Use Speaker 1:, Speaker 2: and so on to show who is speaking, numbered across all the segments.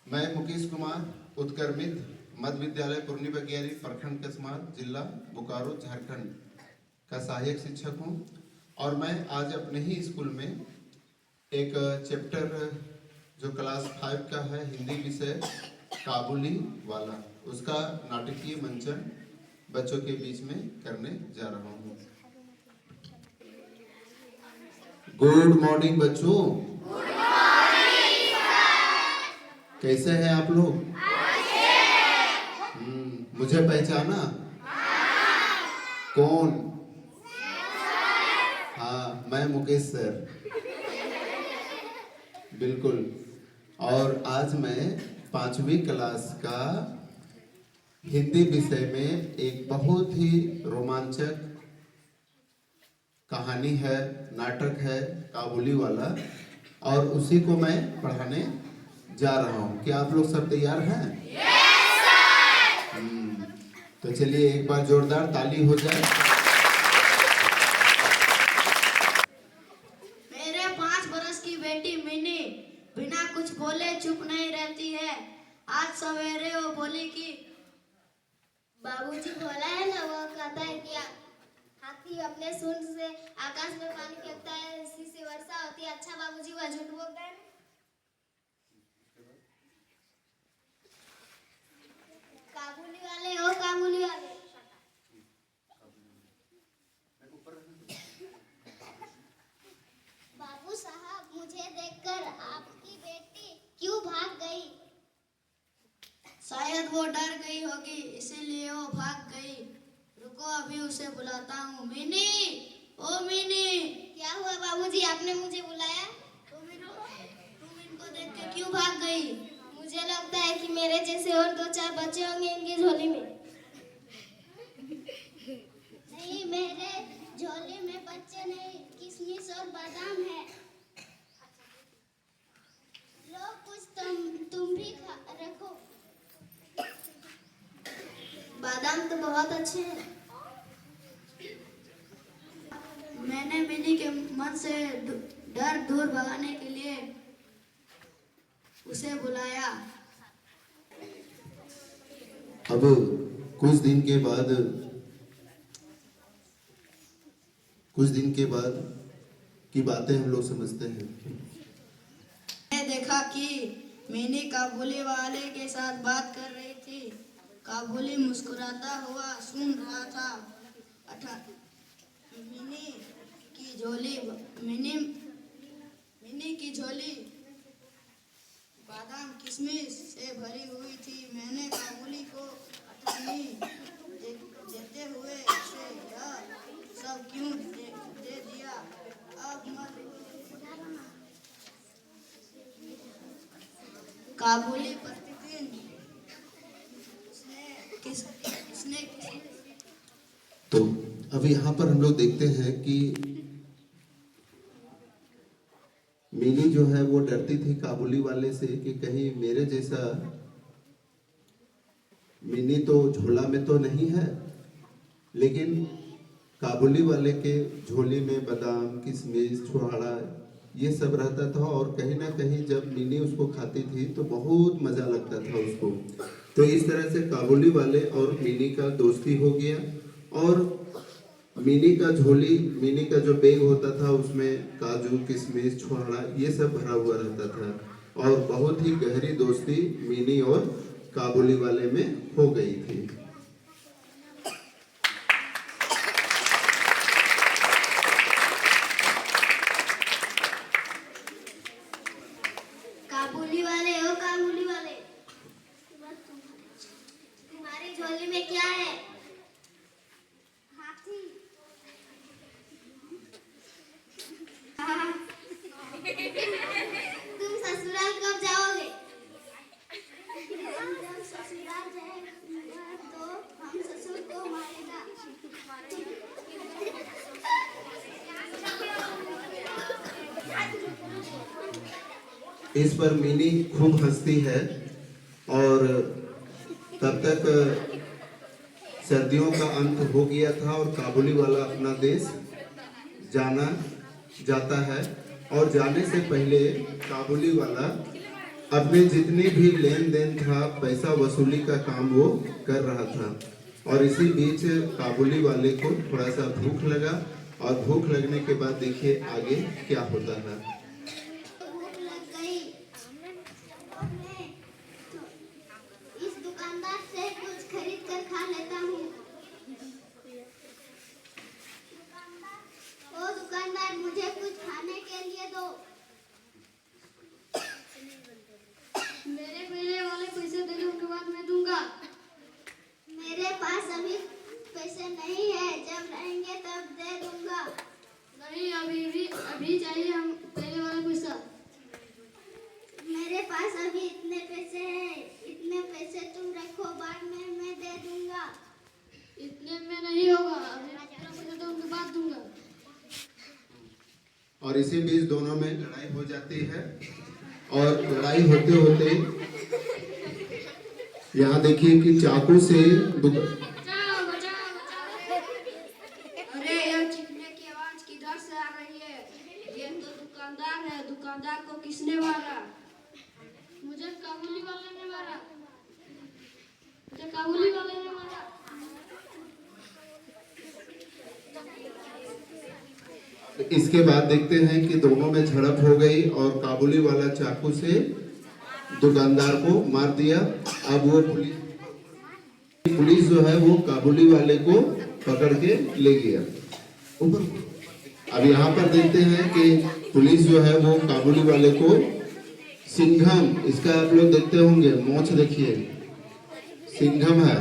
Speaker 1: मैं मुकेश कुमार उत्क्रमित मध्य विद्यालय पूर्णी बगियारी प्रखंड कसमार जिला बोकारो झारखंड का सहायक शिक्षक हूं और मैं आज अपने ही स्कूल में एक चैप्टर जो क्लास 5 का है हिंदी विषय काबुली वाला उसका नाटकीय मंचन बच्चों के बीच में करने जा रहा हूं। गुड मॉर्निंग बच्चों। कैसे हैं आप लोग? मुझे पहचाना? कौन? हाँ, मैं मुकेश सर। बिल्कुल। और आज मैं 5वीं क्लास का हिंदी विषय में एक बहुत ही रोमांचक कहानी है, नाटक है काबुली वाला, और उसी को मैं पढ़ाने जा रहा हूँ। क्या आप लोग सब तैयार हैं? Yes sir. तो चलिए एक बार जोरदार ताली हो जाए।
Speaker 2: मेरे 5 बरस की बेटी मिनी बिना कुछ बोले चुप नहीं रहती है। आज सवेरे वो बोली कि
Speaker 3: बाबूजी बोला है ना, वो कहता है कि हाथी अपने सूंड से आकाश में पानी फेंकता है, इसी से वर्षा होती है। अच्छा बाबूजी, वह झूठ बोलता है। काबुली वाले हो, काबुली वाले। बाबू साहब, मुझे देखकर आपकी बेटी क्यों भाग गई?
Speaker 2: शायद वो डर गई होगी, इसीलिए वो भाग गई। रुको, अभी उसे बुलाता हूँ। मिनी, ओ मिनी।
Speaker 3: क्या हुआ बाबूजी, आपने मुझे बुलाया?
Speaker 2: तुम इनको देख के क्यों भाग गई?
Speaker 3: मुझे लगता है कि मेरे जैसे और 2-4 बच्चे होंगे इनकी झोली में। नहीं, मेरे झोली में बच्चे नहीं, किशमिश और बादाम है। लो, कुछ तुम भी रखो।
Speaker 2: बादाम तो बहुत अच्छे हैं। मैंने मिनी के मन से डर दूर भगाने के लिए उसे बुलाया।
Speaker 1: अब कुछ दिन के बाद की बातें हम लोग समझते हैं।
Speaker 2: मैंने देखा कि मिनी काबुली वाले के साथ बात कर रही थी। काबुली मुस्कुराता हुआ सुन रहा था। मिनी की झोली बादाम किशमिश से भरी हुई थी। मैंने काबुली को अठानी देते हुए उसे यह सब क्यों दे दिया? अब मत। काबुली प्रतिदिन इसने
Speaker 1: तो अब यहाँ पर हम लोग देखते हैं कि मिनी जो है वो डरती थी काबुली वाले से कि कहीं मेरे जैसा मिनी तो झोला में तो नहीं है, लेकिन काबुली वाले के झोली में बादाम किशमिश छुहाड़ा ये सब रहता था, और कहीं ना कहीं जब मिनी उसको खाती थी तो बहुत मजा लगता था उसको। तो इस तरह से काबुली वाले और मिनी का दोस्ती हो गया, और मिनी का जो बैग होता था उसमें काजू किशमिश छुहाड़ा ये सब भरा हुआ रहता था, और बहुत ही गहरी दोस्ती मिनी और काबुली वाले में हो गई थी।
Speaker 3: काबुली वाले हो, काबुली वाले। तुम्हारी झोली में क्या है? हाथी। तुम ससुराल कब जाओगे? हम जब ससुराल जाएंगे तो हम ससुर को मारेगा।
Speaker 1: इस पर मिनी खूब हंसती है, और तब तक सर्दियों का अंत हो गया था और काबुली वाला अपना देश जाना जाता है। और जाने से पहले काबुली वाला अपने जितनी भी लेन देन था, पैसा वसूली का काम वो कर रहा था। और इसी बीच काबुली वाले को थोड़ा सा भूख लगा, और भूख लगने के बाद देखिए आगे क्या होता है।
Speaker 3: भूख लग गई। इस दुकानदार से कुछ खरीद कर खा लेता हूँ। ओ दुकानदार, मुझे कुछ खाने के लिए दो।
Speaker 2: मेरे पहले वाले पैसे देने के बाद मैं दूंगा।
Speaker 3: मेरे पास अभी पैसे नहीं है, जब रहेंगे तब दे दूंगा।
Speaker 2: नहीं, अभी चाहिए हम पहले वाला पैसा।
Speaker 3: मेरे पास अभी इतने पैसे हैं, इतने पैसे तुम रखो, बाद में मैं दे दूंगा।
Speaker 2: इतने में नहीं होगा, अभी पूरा पैसा तो उनके बाद दूंगा।
Speaker 1: और इसी बीच दोनों में लड़ाई हो जाती है, और लड़ाई होते होते यहाँ देखिए कि चाकू से
Speaker 2: बचाओ बचाओ बचाओ। अरे यह चीखने की आवाज किधर से आ रही है? ये तो दुकानदार है। दुकानदार को किसने मारा? मुझे काबुली वाले ने मारा।
Speaker 1: इसके बाद देखते हैं कि दोनों में झड़प हो गई, और काबुली वाला चाकू से दुकानदार को मार दिया। अब वो पुलिस जो है वो काबुली वाले को पकड़ के ले गया ऊपर। अब यहाँ पर देखते हैं कि पुलिस जो है वो काबुली वाले को सिंघम, इसका आप लोग देखते होंगे, मोछ देखिए, सिंघम है।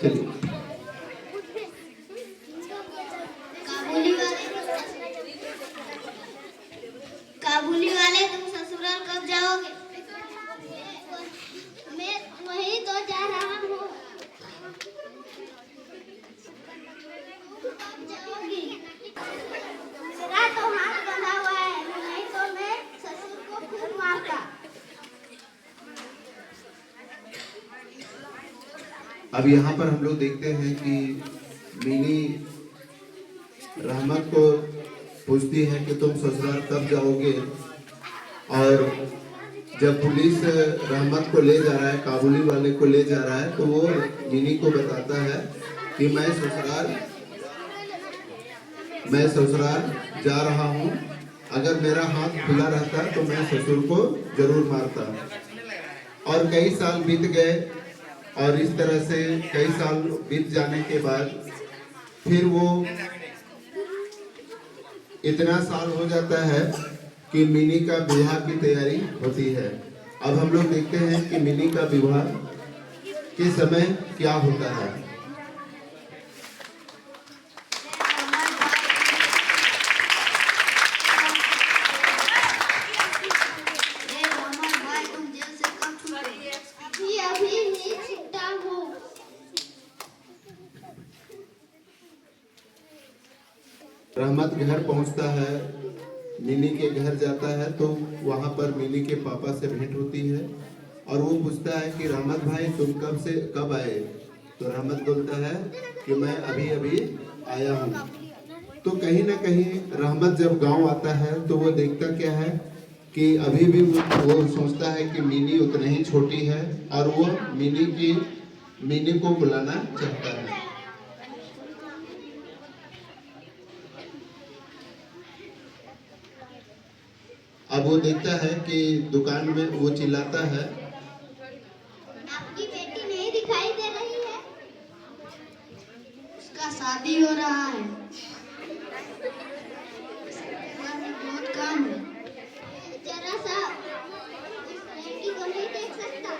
Speaker 1: चलिए
Speaker 3: काबुली वाले, तुम ससुराल कब जाओगे? मैं वहीं तो जा रहा हूँ। कब जाओगी? मेरा तो हाथ बंधा हुआ है, नहीं तो मैं ससुर को खूब मारता।
Speaker 1: अब यहाँ पर हम लोग देखते हैं कि मिनी रहमत को पूछती है कि तुम ससुराल कब जाओगे। और जब पुलिस रहमत को ले जा रहा है, काबुली वाले को ले जा रहा है, तो वो मिनी को बताता है कि मैं ससुराल जा रहा हूँ। अगर मेरा हाथ खुला रहता तो मैं ससुर को जरूर मारता। और कई साल बीत गए, और इस तरह से कई साल बीत जाने के बाद फिर वो इतना साल हो जाता है कि मिनी का विवाह की तैयारी होती है। अब हम लोग देखते हैं कि मिनी का विवाह के समय क्या होता है।
Speaker 2: भाई, तुम जेल से कब छूटे?
Speaker 3: अभी ही छूटा हूँ।
Speaker 1: रहमत घर पहुंचता है, मिनी के घर जाता है, तो वहां पर मिनी के पापा से भेंट होती है, और वो पूछता है कि रहमत भाई तुम कब आए? तो रहमत बोलता है कि मैं अभी अभी आया हूँ। तो कहीं ना कहीं रहमत जब गांव आता है तो वो देखता क्या है कि अभी भी वो सोचता है कि मिनी उतनी ही छोटी है, और वो मिनी को बुलाना चाहता है। अब वो देखता है कि दुकान में वो चिल्लाता है,
Speaker 3: आपकी बेटी नहीं दिखाई दे रही है?
Speaker 2: उसका शादी हो रहा है, बहुत काम है।
Speaker 3: जरा सा इस लड़की को नहीं देख सकता?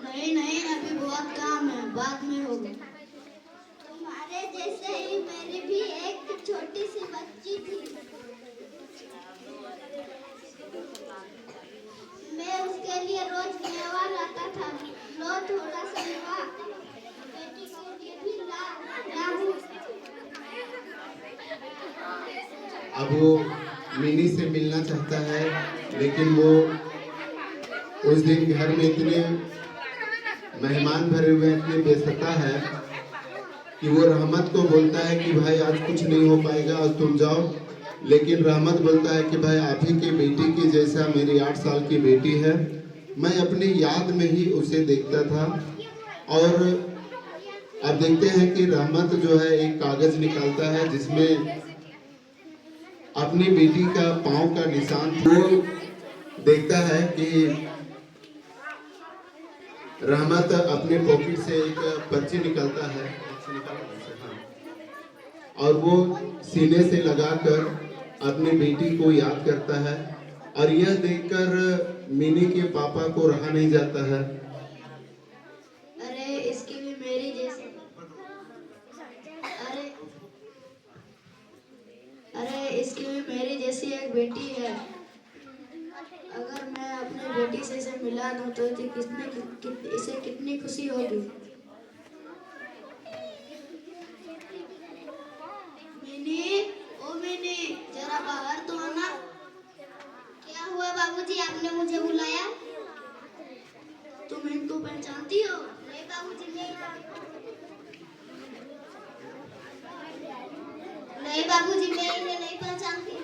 Speaker 2: नहीं, अभी बहुत काम है, बाद में होगा।
Speaker 3: तुम्हारे जैसे ही मेरी भी एक छोटी सी बच्ची थी। मैं उसके लिए रोज मेवा लाता था। लो थोड़ा सा मेवा, बेटी के लिए भी लाऊं।
Speaker 1: अब वो मिनी से मिलना चाहता है, लेकिन वो उस दिन घर में इतने मेहमान भरे हुए, इतने बेसता है कि वो रहमत को बोलता है कि भाई आज कुछ नहीं हो पाएगा, आज तुम जाओ लेकिन रहमत बोलता है कि भाई आप ही की बेटी की जैसा मेरी 8 साल की बेटी है, मैं अपनी याद में ही उसे देखता था। और अब देखते हैं कि रहमत जो है एक कागज निकालता है जिसमें अपनी बेटी का पांव का निशान, वो देखता है कि रहमत अपने पॉकेट से एक पर्ची निकालता है और वो सीने से लगाकर अपनी बेटी को याद करता है। और यह देखकर मिनी के पापा को रहा नहीं जाता है।
Speaker 2: अरे इसकी भी मेरी जैसी अरे इसकी भी मेरी जैसी एक बेटी है। अगर मैं अपनी बेटी से इसे मिला दूं तो इसे कितनी खुशी होगी।
Speaker 3: मिनी, ओ मिनी, जरा बाहर तो आना। क्या हुआ बाबूजी, आपने मुझे बुलाया?
Speaker 2: तुम इनको पहचानती हो?
Speaker 3: नहीं बाबूजी, नहीं बाबूजी, मैं इन्हें नहीं पहचानती।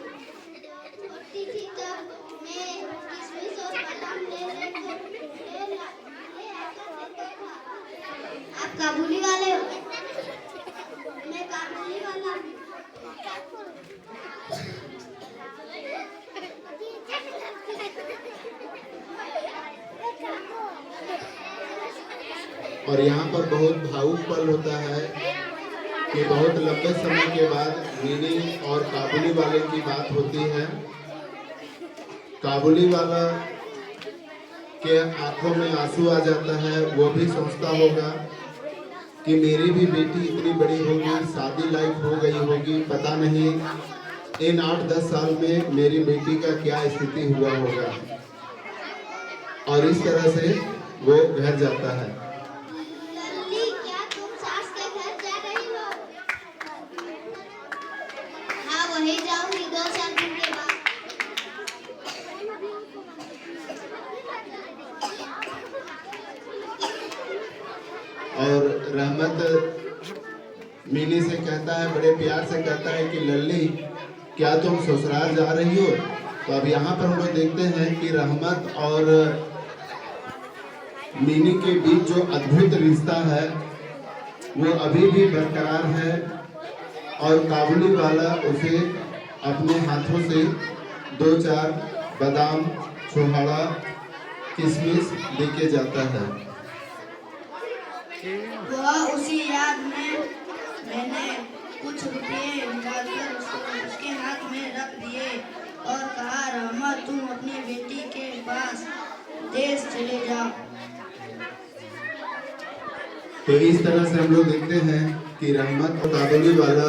Speaker 3: छोटी थी तब मैं किशमिश और बादाम ले आकर देता था। आप काबुली वाले हो? मैं काबुली वाला हूँ।
Speaker 1: और यहाँ पर बहुत भावुक पल होता है कि बहुत लंबे समय के बाद मिनी और काबुली वाले की बात होती है। काबुली वाला के आंखों में आंसू आ जाता है। वो भी सोचता होगा कि मेरी भी बेटी इतनी बड़ी होगी, शादी लायक हो गई होगी, पता नहीं इन 8-10 साल में मेरी बेटी का क्या स्थिति हुआ होगा। और इस तरह से वो घर जाता है।
Speaker 3: लल्ली, क्या तुम सास के घर जा रही हो? हाँ, वही जाऊंगी 2-4 दिन के बाद।
Speaker 1: और रहमत मिनी से कहता है, बड़े प्यार से कहता है कि लल्ली, क्या तुम ससुराल जा रही हो? तो अब यहाँ पर हम लोग देखते हैं कि रहमत और मिनी के बीच जो अद्भुत रिश्ता है वो अभी भी बरकरार है। और काबुली वाला उसे अपने हाथों से 2-4 बादाम, छोहाड़ा, किशमिश लेके जाता है।
Speaker 2: वह उसी याद में मैंने कुछ रुपये निकालकर उसके हाथ में रख दिए और कहा, रहमत, तुम अपनी बेटी के पास देश चले जाओ।
Speaker 1: तो इस तरह से हम लोग देखते हैं कि रहमत और काबुली वाला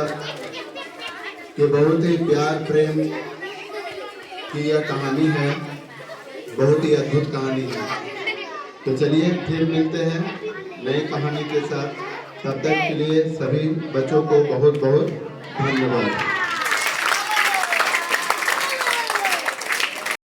Speaker 1: के बहुत ही प्यार प्रेम की यह कहानी है, बहुत ही अद्भुत कहानी है। तो चलिए फिर मिलते हैं नई कहानी के साथ। तब तक के लिए सभी बच्चों को बहुत बहुत धन्यवाद।